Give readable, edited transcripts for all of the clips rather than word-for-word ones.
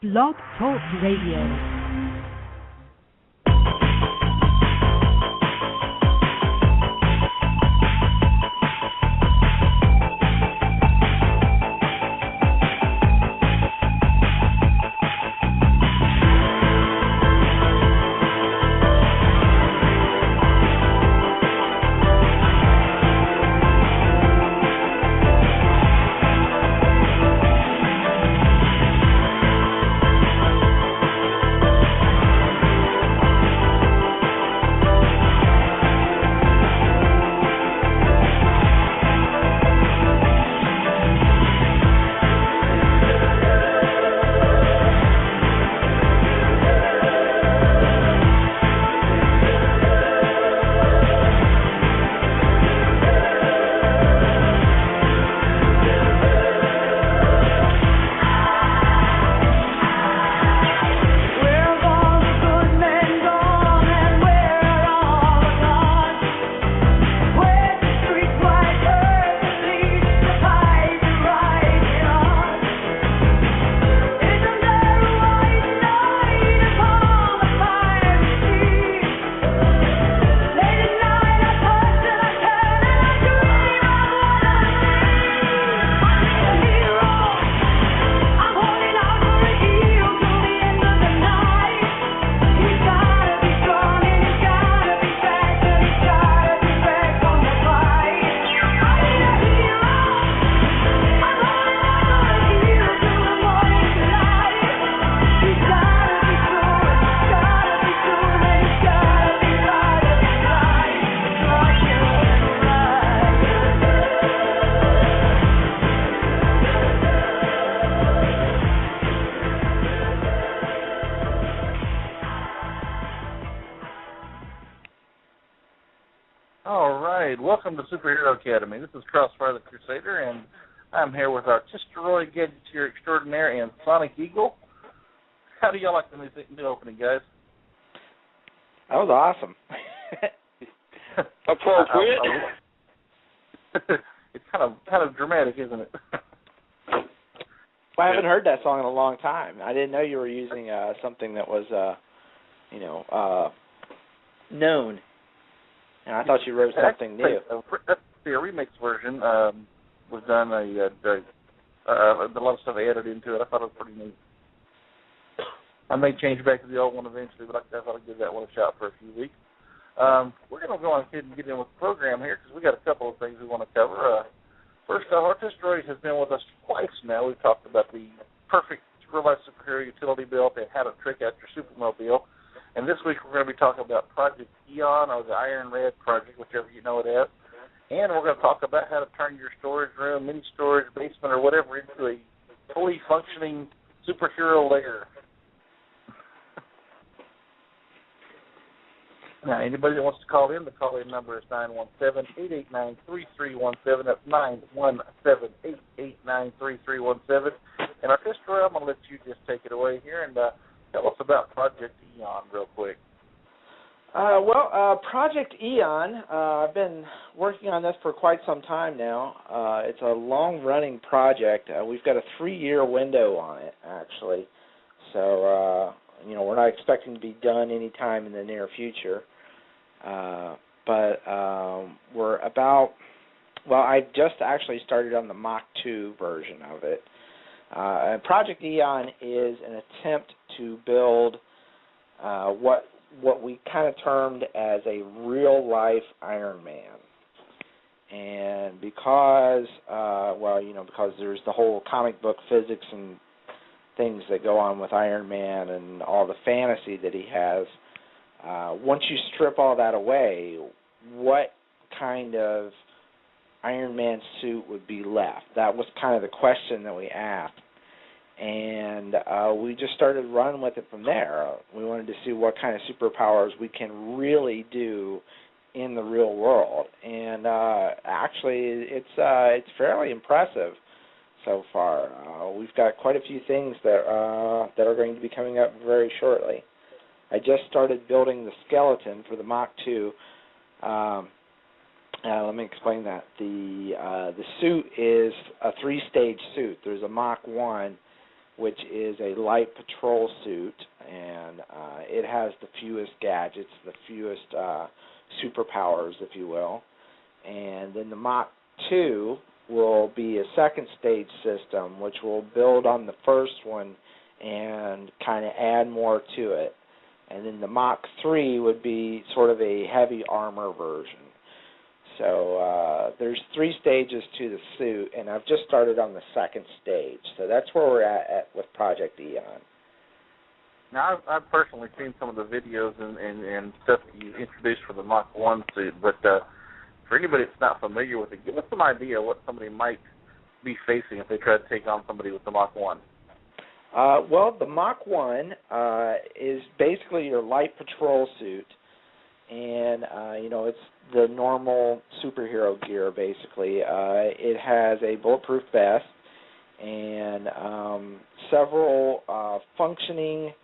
Blog Talk Radio. Welcome to Superhero Academy. This is Crossfire the Crusader, and I'm here with ARTISTEROI Gadgeteer Extraordinaire and Sonic Eagle. How do y'all like the new opening, guys? That was awesome. Appropriate. It's kind of dramatic, isn't it? Well, I haven't heard that song in a long time. I didn't know you were using something that was, known. And I thought you wrote something new. The remix version was done. A lot of stuff added into it. I thought it was pretty neat. I may change back to the old one eventually, but I thought I'd give that one a shot for a few weeks. We're going to go on ahead and get in with the program here because we got a couple of things we want to cover. First off, ARTISTEROI has been with us twice now. We've talked about the perfect real-life superhero utility build and how to trick out your supermobile. And this week we're going to be talking about Project EON, or the Iron Red Project, whichever you know it as. And we're going to talk about how to turn your storage room, mini storage, basement, or whatever into a fully functioning superhero lair. Now, anybody that wants to call in, the call-in number is 917-889-3317. That's 917-889-3317. And ARTISTEROI, I'm going to let you just take it away here and tell us about Project EON real quick. Project EON, I've been working on this for quite some time now. It's a long-running project. We've got a 3-year window on it, actually. So, we're not expecting to be done anytime in the near future. We're about, I just actually started on the Mach 2 version of it. Project EON is an attempt to build what we kind of termed as a real-life Iron Man. And because there's the whole comic book physics and things that go on with Iron Man and all the fantasy that he has, once you strip all that away, what kind of Iron Man suit would be left? That was kind of the question that we asked. And we just started running with it from there. We wanted to see what kind of superpowers we can really do in the real world. And actually, it's fairly impressive so far. We've got quite a few things that are going to be coming up very shortly. I just started building the skeleton for the Mach 2. Let me explain that. The suit is a 3-stage suit. There's a Mach 1, which is a light patrol suit, and it has the fewest gadgets, the fewest superpowers, if you will. And then the Mach 2 will be a second stage system, which will build on the first one and kind of add more to it. And then the Mach 3 would be sort of a heavy armor version. So there's 3 stages to the suit, and I've just started on the second stage. So that's where we're at with Project EON. Now, I've personally seen some of the videos and stuff that you introduced for the Mach 1 suit, but for anybody that's not familiar with it, give us some idea what somebody might be facing if they try to take on somebody with the Mach 1. Well, the Mach 1 is basically your light patrol suit, and, it's the normal superhero gear, basically. It has a bulletproof vest and several functioning,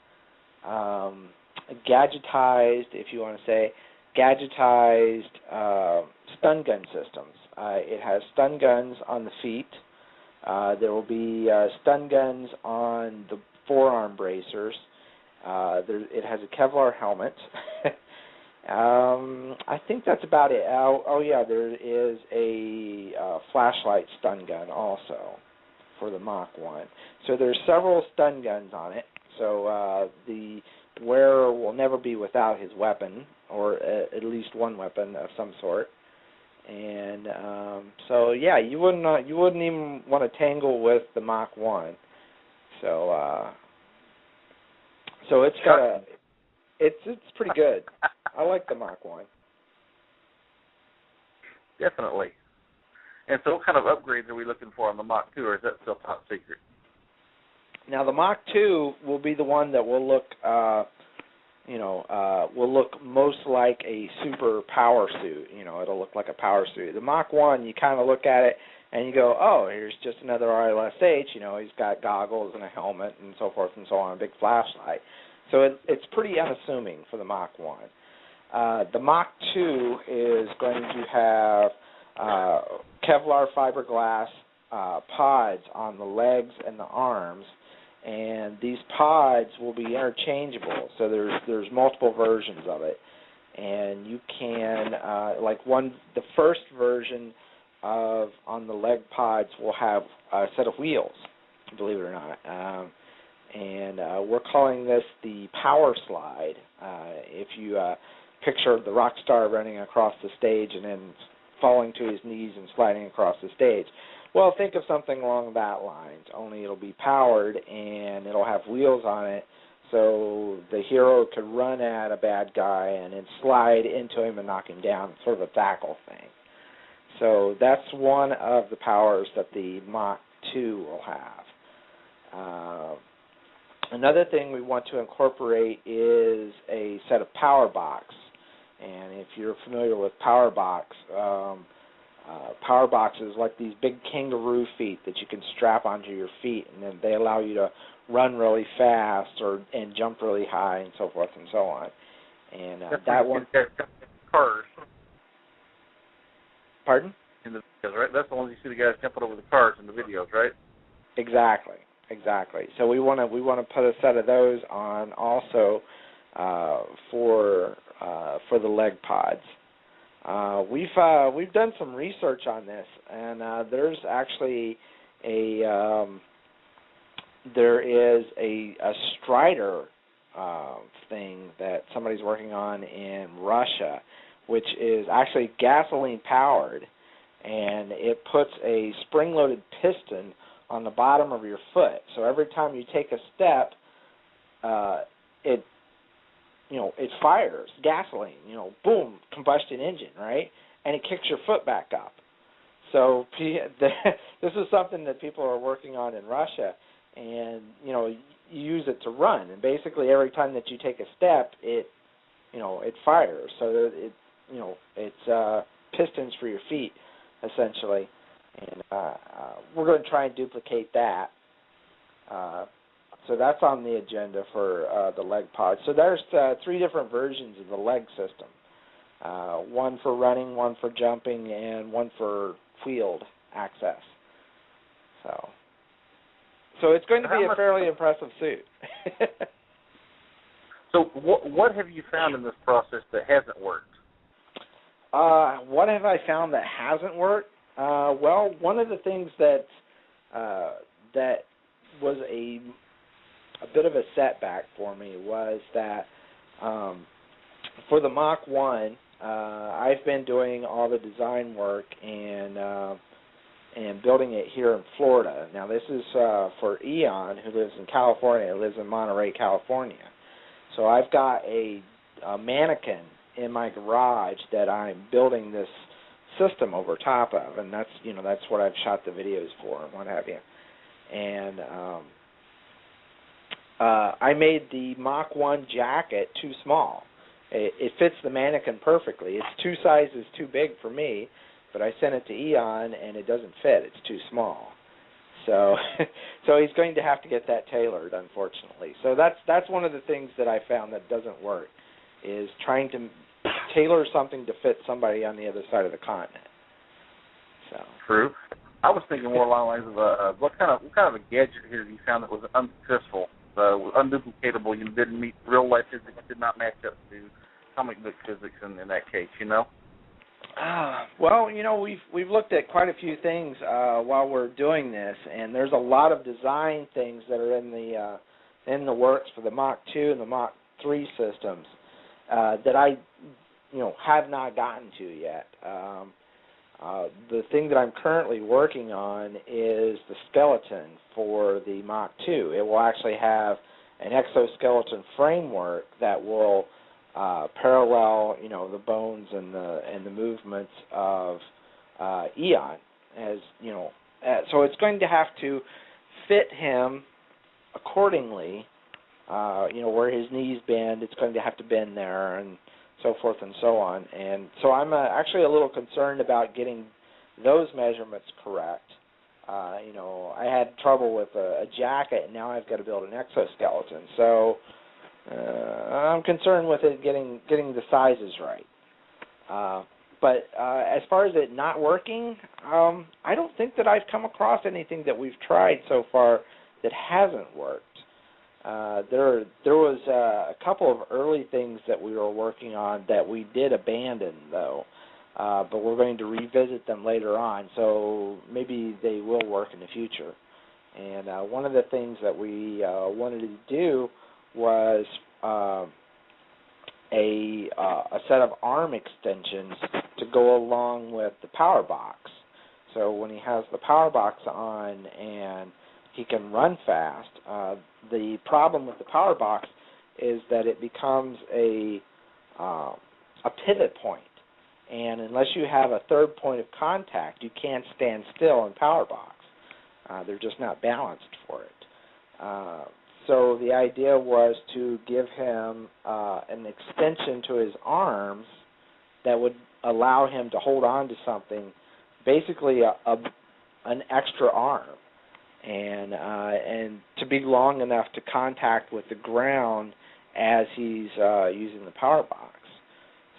gadgetized, if you want to say, gadgetized stun gun systems. It has stun guns on the feet. There will be stun guns on the forearm bracers. It has a Kevlar helmet. I think that's about it. Yeah, there is a flashlight stun gun also for the Mach 1. So there's several stun guns on it. So the wearer will never be without his weapon, or at least one weapon of some sort. And so yeah, you wouldn't even want to tangle with the Mach 1. So it's got it's pretty good. I like the Mach 1. Definitely. And so what kind of upgrades are we looking for on the Mach 2, or is that still top secret? Now the Mach 2 will be the one that will look, will look most like a super power suit. It'll look like a power suit. The Mach 1, you kind of look at it and you go, oh, here's just another RLSH. He's got goggles and a helmet and so forth and so on, a big flashlight. So it's pretty unassuming for the Mach 1. The Mach 2 is going to have Kevlar fiberglass pods on the legs and the arms, and these pods will be interchangeable. So there's multiple versions of it, and you can the first version on the leg pods will have a set of wheels, believe it or not. And we're calling this the power slide. If you picture the rock star running across the stage and then falling to his knees and sliding across the stage. Well, think of something along that lines, only it'll be powered and it'll have wheels on it, so the hero could run at a bad guy and then slide into him and knock him down, sort of a tackle thing. So that's one of the powers that the Mach 2 will have. Another thing we want to incorporate is a set of power box. And if you're familiar with power boxes like these big kangaroo feet that you can strap onto your feet, and then they allow you to run really fast and jump really high and so forth and so on. And that one. Cars. Pardon? In the videos, right? That's the one you see the guys jumping over the cars in the videos, right? Exactly. So we want to put a set of those on also for the leg pods. We've done some research on this, and there's actually there is a Strider thing that somebody's working on in Russia, which is actually gasoline powered, and it puts a spring-loaded piston on the bottom of your foot. So every time you take a step, it fires gasoline, boom, combustion engine, right? And it kicks your foot back up. So this is something that people are working on in Russia, and, you use it to run. And basically every time that you take a step, it fires. So it's pistons for your feet, essentially. And we're going to try and duplicate that. So that's on the agenda for the leg pod. So there's 3 different versions of the leg system. One for running, one for jumping, and one for wheeled access. So So it's going to be a fairly impressive suit. So what have you found in this process that hasn't worked? What have I found that hasn't worked? Well, one of the things that was a bit of a setback for me was that for the Mach 1, I've been doing all the design work and building it here in Florida. Now, this is for EON, who lives in California, lives in Monterey, California. So I've got a mannequin in my garage that I'm building this system over top of, and that's what I've shot the videos for and what have you. And I made the Mach 1 jacket too small. It fits the mannequin perfectly. It's 2 sizes too big for me, but I sent it to EON and it doesn't fit. It's too small. So he's going to have to get that tailored, unfortunately. So that's one of the things that I found that doesn't work, is trying to tailor something to fit somebody on the other side of the continent. So true. I was thinking more along the lines of what kind of a gadget here you found that was unsuccessful, unduplicatable, you didn't meet real life physics, did not match up to comic book physics in that case, you know? Well, we've looked at quite a few things while we're doing this, and there's a lot of design things that are in the works for the Mach 2 and the Mach 3 systems that I have not gotten to yet. The thing that I'm currently working on is the skeleton for the Mach 2. It will actually have an exoskeleton framework that will parallel, the bones and the movements of EON, so it's going to have to fit him accordingly. Where his knees bend, it's going to have to bend there, and so forth and so on. And so I'm actually a little concerned about getting those measurements correct. I had trouble with a jacket, and now I've got to build an exoskeleton. So I'm concerned with it getting the sizes right. But as far as it not working, I don't think that I've come across anything that we've tried so far that hasn't worked. There was a couple of early things that we were working on that we did abandon, though, but we're going to revisit them later on, so maybe they will work in the future. And one of the things that we wanted to do was a set of arm extensions to go along with the power box. So when he has the power box on and he can run fast, the problem with the power box is that it becomes a pivot point. And unless you have a third point of contact, you can't stand still in power box. They're just not balanced for it. So the idea was to give him an extension to his arms that would allow him to hold on to something, basically an extra arm, and to be long enough to contact with the ground as he's using the power box.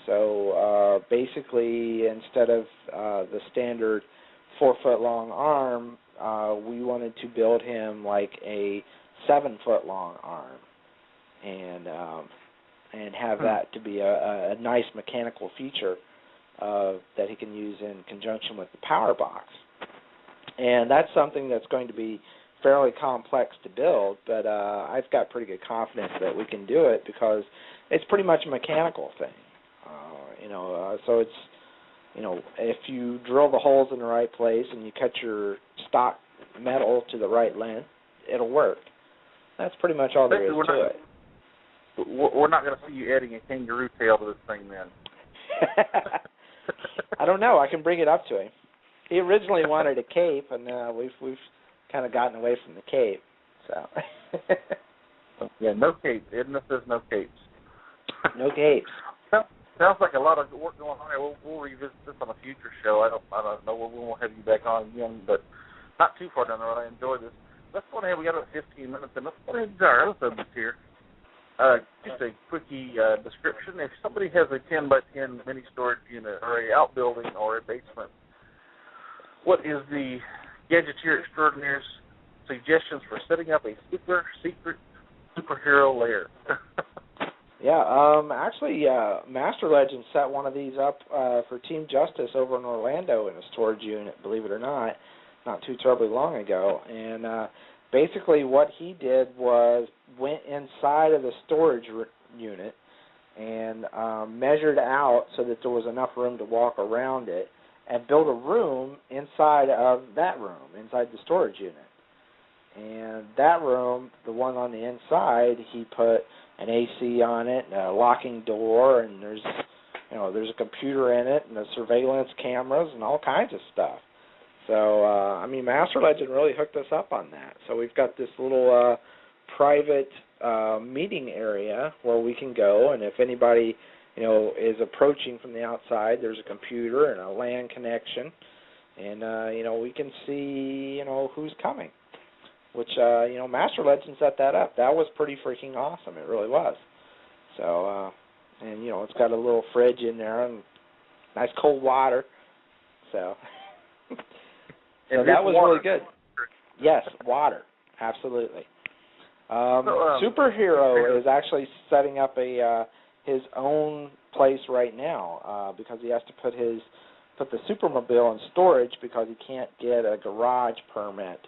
So basically, instead of the standard 4-foot-long arm, we wanted to build him like a 7-foot-long arm, and have that to be a nice mechanical feature that he can use in conjunction with the power box. And that's something that's going to be fairly complex to build, but I've got pretty good confidence that we can do it because it's pretty much a mechanical thing. So it's, if you drill the holes in the right place and you cut your stock metal to the right length, it'll work. That's pretty much all there is to it. We're not going to see you adding a kangaroo tail to this thing then. I don't know. I can bring it up to him. He originally wanted a cape, and we've kind of gotten away from the cape. So. Yeah, no capes. Edna says no capes. No capes. Sounds like a lot of work going on here. We'll revisit this on a future show. I don't know. We won't have you back on again, but not too far down the road. I enjoy this. Let's go ahead. We got about 15 minutes, and let's go ahead and do our other subject here. Just a quickie description. If somebody has a 10 by 10 mini storage unit or a outbuilding or a basement, what is the Gadgeteer Extraordinaire's suggestions for setting up a super secret superhero lair. Yeah, actually, Master Legend set one of these up for Team Justice over in Orlando in a storage unit, believe it or not too terribly long ago. And basically what he did was went inside of the storage unit and measured out so that there was enough room to walk around it and built a room inside of that room, inside the storage unit. And that room, the one on the inside, he put an AC on it, and a locking door, and there's a computer in it, and the surveillance cameras, and all kinds of stuff. So, Master Legend really hooked us up on that. So we've got this little private meeting area where we can go, and if anybody, is approaching from the outside, there's a computer and a LAN connection, and, we can see, who's coming. Which, Master Legend set that up. That was pretty freaking awesome. It really was. So, it's got a little fridge in there and nice cold water. So, that was really good. Yes, water. Absolutely. Superhero is actually setting up his own place right now because he has to put the Supermobile in storage because he can't get a garage permit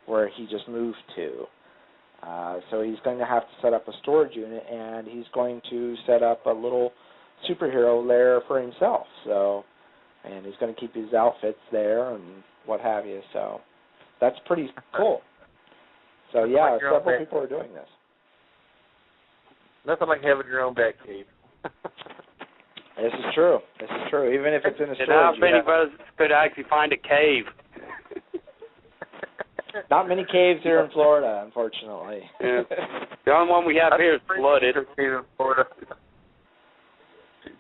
where he just moved to. So he's going to have to set up a storage unit, and he's going to set up a little superhero lair for himself. So, and he's going to keep his outfits there and what have you. So that's pretty cool. So yeah, several people are doing this. Nothing like having your own Batcave. This is true. Even if it's in a storage unit. Now if anybody could actually find a cave. Not many caves here in Florida, unfortunately. Yeah. The only one we have here is flooded. In Florida.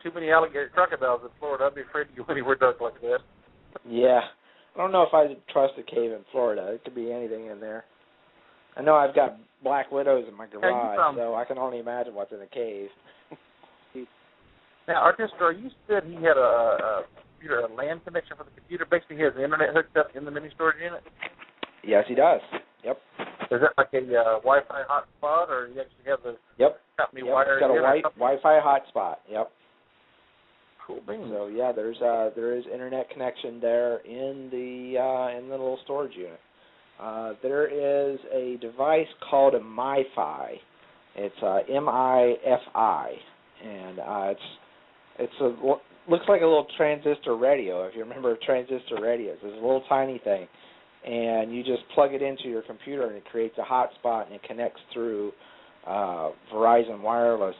Too many alligator crocodiles in Florida. I'd be afraid to go anywhere dark like that. Yeah. I don't know if I'd trust a cave in Florida. It could be anything in there. I know I've got black widows in my garage, so I can only imagine what's in a cave. Now, ARTISTEROI, you said he had a LAN connection for the computer. Basically, he has the internet hooked up in the mini storage unit? Yes, he does. Yep. Is that like a Wi-Fi hotspot, or you actually have the company wire? It's got a Wi-Fi hotspot. Yep. Cool beans. So yeah, there is internet connection there in the little storage unit. There is a device called a MiFi. It's MiFi, and looks like a little transistor radio. If you remember transistor radios, it's a little tiny thing. And you just plug it into your computer, and it creates a hotspot, and it connects through Verizon wireless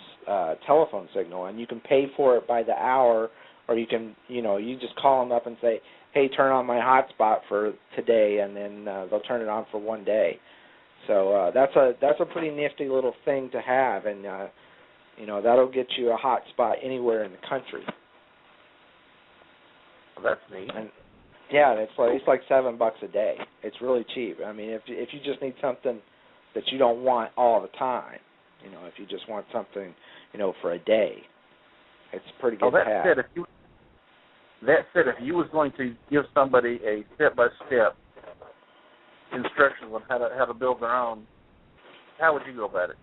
telephone signal. And you can pay for it by the hour, or you can, you just call them up and say, hey, turn on my hotspot for today, and then they'll turn it on for one day. So that's a pretty nifty little thing to have, and that'll get you a hotspot anywhere in the country. Well, that's neat. And, yeah, it's like $7 a day. It's really cheap. I mean, if you just need something that you don't want all the time, if you just want something, for a day, it's pretty good to have. That said, if you was going to give somebody a step-by-step instructions on how to build their own, how would you go about it?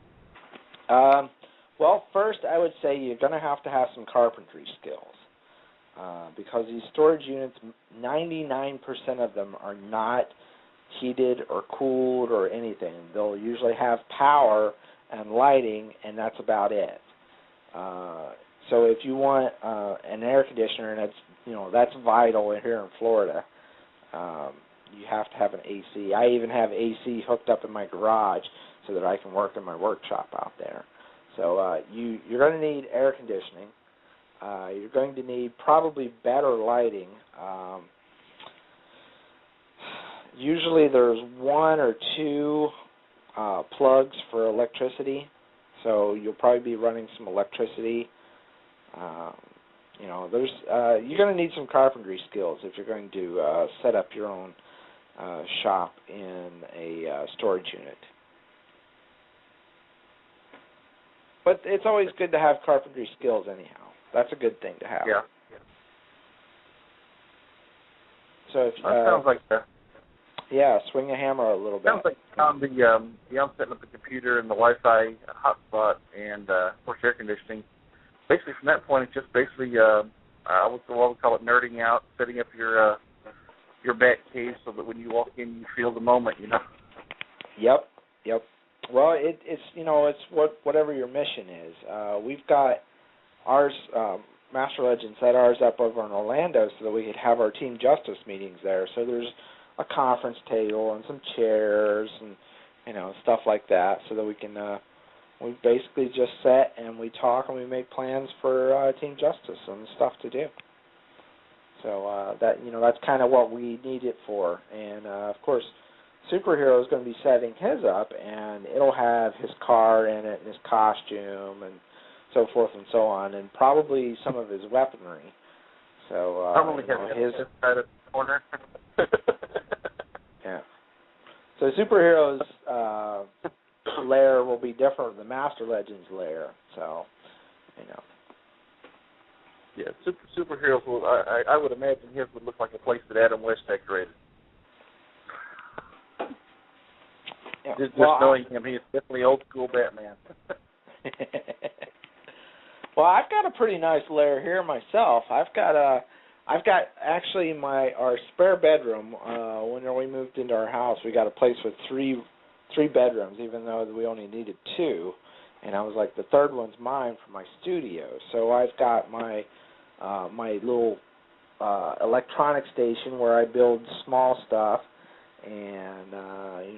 Well, first I would say you're going to have some carpentry skills. Because these storage units, 99% of them are not heated or cooled or anything. They'll usually have power and lighting, and that's about it. So if you want an air conditioner, and that's vital here in Florida, you have to have an AC. I even have AC hooked up in my garage so that I can work in my workshop out there. So you're going to need air conditioning. You're going to need probably better lighting. Usually there's one or two plugs for electricity, so you'll probably be running some electricity. You're going to need some carpentry skills if you're going to set up your own shop in a storage unit. But it's always good to have carpentry skills anyhow. That's a good thing to have. Yeah. So if that sounds like that. Yeah, swing a hammer a little bit. Sounds like on the I'm setting up the computer and the Wi-Fi hotspot and of course air conditioning. Basically, from that point, it's just basically what we call it nerding out, setting up your Batcave so that when you walk in, you feel the moment. You know. Yep. Well, it's whatever your mission is. We've got ours, Master Legend set ours up over in Orlando so that we could have our Team Justice meetings there. So there's a conference table and some chairs and stuff like that, so that we can we basically just sit and we talk and we make plans for Team Justice and stuff to do. So that's kind of what we need it for. And of course, Superhero is going to be setting his up, and it'll have his car in it and his costume and so forth and so on, and probably some of his weaponry. So probably his side of the corner. Yeah. So Superhero's lair will be different than Master Legend's lair. So, Yeah, Superheroes will. I would imagine his would look like a place that Adam West decorated. Yeah. Just knowing him, he is definitely old school Batman. Well, I've got a pretty nice lair here myself. I've got actually our spare bedroom. When we moved into our house, we got a place with three bedrooms, even though we only needed two. And I was like, the third one's mine for my studio. So I've got my little electronic station where I build small stuff, and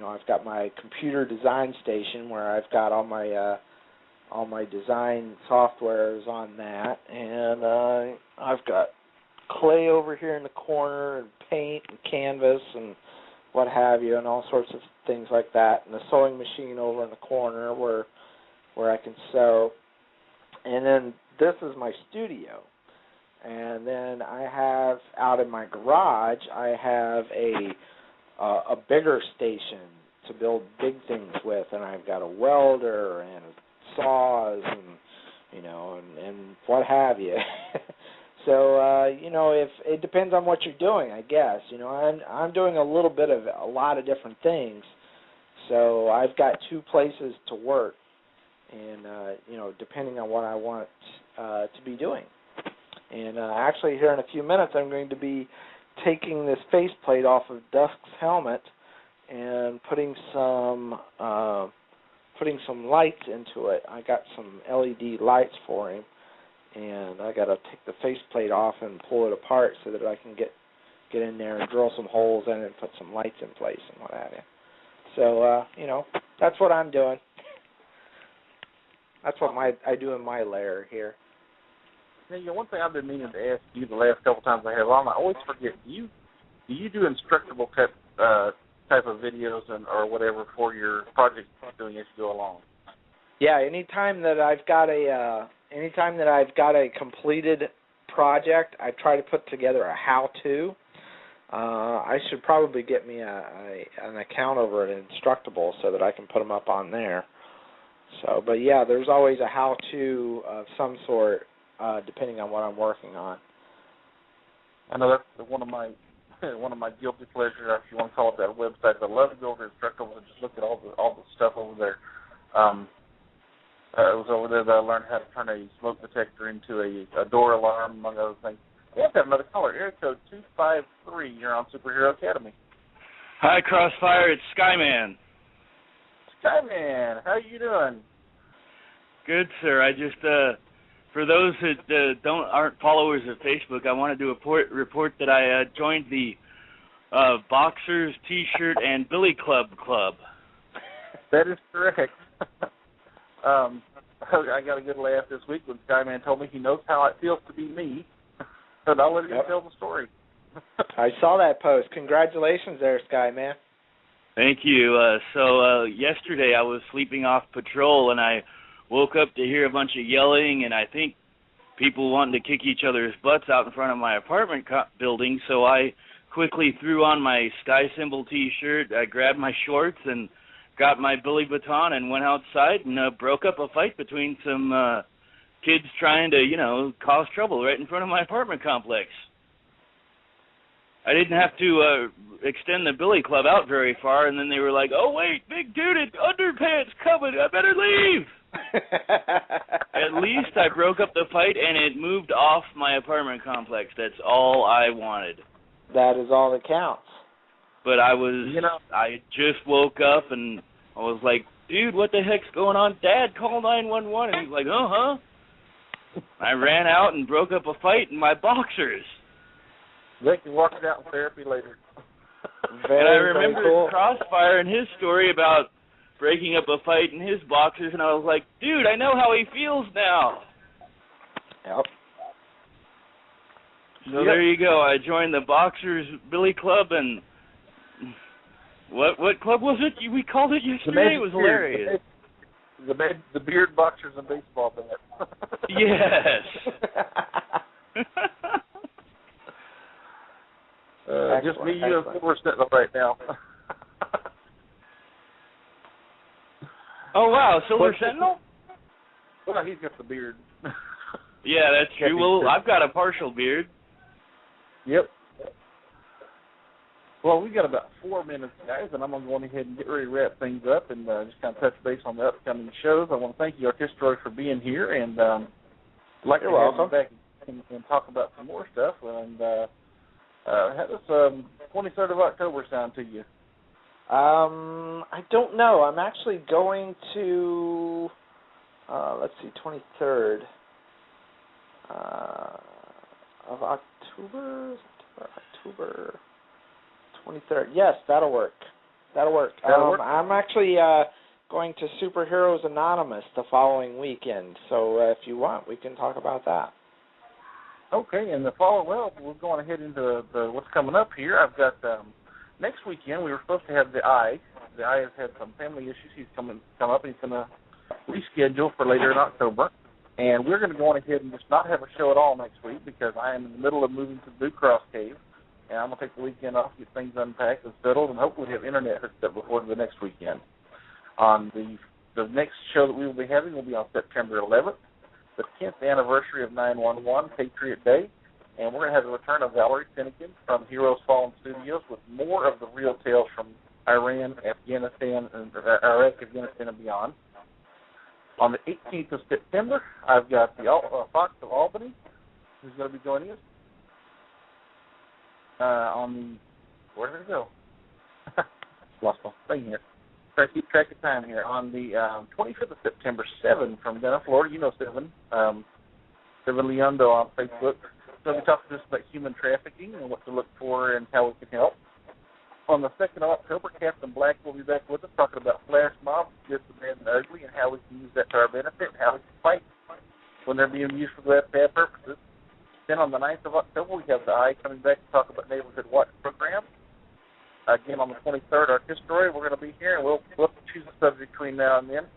I've got my computer design station where I've got all my design software is on that, and I've got clay over here in the corner, and paint and canvas and what have you, and all sorts of things like that, and the sewing machine over in the corner where I can sew. And then this is my studio. And then I have out in my garage, I have a bigger station to build big things with, and I've got a welder and saws and what have you. So if it depends on what you're doing, I guess. I'm doing a lot of different things. So I've got two places to work, and depending on what I want to be doing. And actually, here in a few minutes, I'm going to be taking this faceplate off of Dusk's helmet and putting some lights into it. I got some LED lights for him, and I got to take the faceplate off and pull it apart so that I can get in there and drill some holes in it and put some lights in place and what have you. So that's what I'm doing. That's what I do in my lair here. Now, one thing I've been meaning to ask you the last couple times I have on, I always forget. Do you do instructable type of videos or whatever for your project you're doing as you go along? Yeah, anytime that I've got a completed project, I try to put together a how-to. I should probably get me an account over at Instructable so that I can put them up on there. So, but yeah, there's always a how-to of some sort, depending on what I'm working on. I know that's one of my guilty pleasures, if you want to call it that, website. I love to go over to Instructable and just look at all the stuff over there. It was over there that I learned how to turn a smoke detector into a door alarm, among other things. We have to have another caller. Area code 253. You're on Superhero Academy. Hi, Crossfire. It's Skyman. Skyman, how you doing? Good, sir. I just, for those that aren't followers of Facebook, I want to do a report that I joined the Boxers T-shirt and Billy Club. That is correct. I got a good laugh this week when Skyman told me he knows how it feels to be me, and I'll let him tell the story. I saw that post. Congratulations there, Skyman. Thank you. So yesterday I was sleeping off patrol, and I woke up to hear a bunch of yelling, and I think people wanting to kick each other's butts out in front of my apartment building, so I quickly threw on my Sky Symbol T-shirt, I grabbed my shorts, and got my Billy baton and went outside and broke up a fight between some kids trying to, cause trouble right in front of my apartment complex. I didn't have to extend the billy club out very far, and then they were like, "Oh wait, big dude, underpants coming. I better leave." At least I broke up the fight, and it moved off my apartment complex. That's all I wanted. That is all that counts. But I just woke up, and I was like, "Dude, what the heck's going on? Dad, call 911." And he's like, "Uh-huh." I ran out and broke up a fight in my boxers. They can work it out in therapy later. And I remember Crossfire and his story about breaking up a fight in his boxers, and I was like, dude, I know how he feels now. Yep. So there you go. I joined the Boxers Billy Club, and what club was it? We called it yesterday. It was hilarious. The beard boxers and baseball bat. Yes. Just me, you, and we're sitting up right now. Oh, wow. Silver Sentinel? Well, he's got the beard. Yeah, that's true. Well, I've got a partial beard. Yep. Well, we got about 4 minutes, guys, and I'm going to go ahead and get ready to wrap things up and just kind of touch base on the upcoming shows. I want to thank you, ARTISTEROI, for being here, and I'd like to have you back and talk about some more stuff. And how does 23rd of October sound to you? I don't know. I'm actually going to, let's see, 23rd of October, 23rd. Yes, that'll work. That'll work. I'm actually going to Superheroes Anonymous the following weekend, so if you want, we can talk about that. Okay, and we're going ahead into what's coming up here. I've got next weekend. We were supposed to have the Eye. The Eye has had some family issues. He's come up, and he's going to reschedule for later in October. And we're going to go on ahead and just not have a show at all next week because I am in the middle of moving to the Blue Cross Cave, and I'm going to take the weekend off, get things unpacked and settled, and hopefully have internet hooked up before the next weekend. On the next show that we will be having will be on September 11th, the 10th anniversary of 9/11 Patriot Day, and we're going to have the return of Valerie Finnegan from Heroes Fallen Studios with more of the real tales from Iran, Afghanistan, and Iraq, Afghanistan, and beyond. On the 18th of September, I've got the Fox of Albany, who's going to be joining us. Where did it go? Lost my thing here. Try to keep track of time here. On the 25th of September, 7 from Dana, Florida. You know 7. 7 Leondo on Facebook. So we talked to us about human trafficking and what to look for and how we can help. On the 2nd of October, Captain Black will be back with us talking about flash mobs, good, the bad, and ugly, and how we can use that to our benefit and how we can fight when they're being used for bad purposes. Then on the 9th of October, we have the Eye coming back to talk about Neighborhood Watch program. Again, on the 23rd, ARTISTEROI, we're going to be here, and we'll choose a subject between now and then.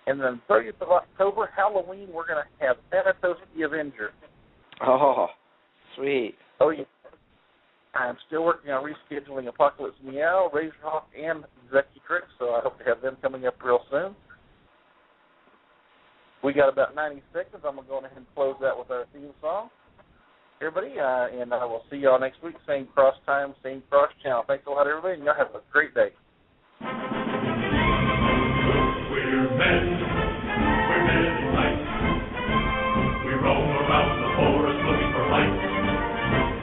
And then 30th of October, Halloween, we're going to have Thanatos the Avenger. Oh, sweet. Oh, yeah. I'm still working on rescheduling Apocalypse Meow, Razorhawk, and Zeki Trick, so I hope to have them coming up real soon. We got about 90 seconds. I'm going to go ahead and close that with our theme song. Everybody, and I will see y'all next week. Same cross time, same cross channel. Thanks a lot, everybody, and y'all have a great day. We're men in light. We roam around the forest looking for light.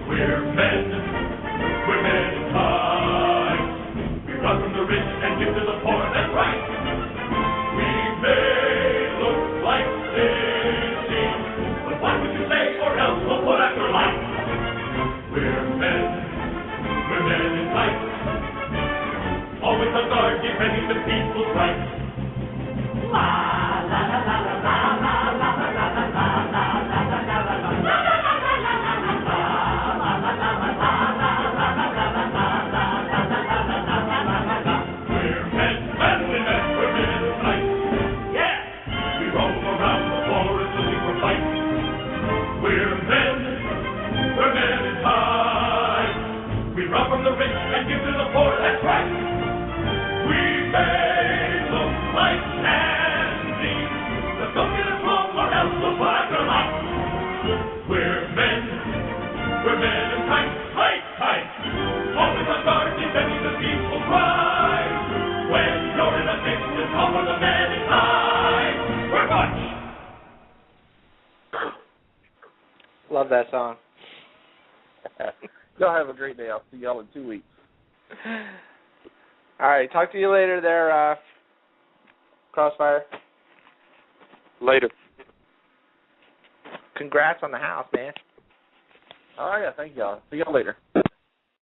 We're men in tight. We run from the rich and give to the poor, that's right. We may look like cities, but what would you say, or else we'll put out your light. We're men in tight. Love that song. Y'all have a great day. I'll see y'all in 2 weeks. All right, talk to you later there, Crossfire. Later. Congrats on the house, man. All right, yeah, thank y'all. See y'all later.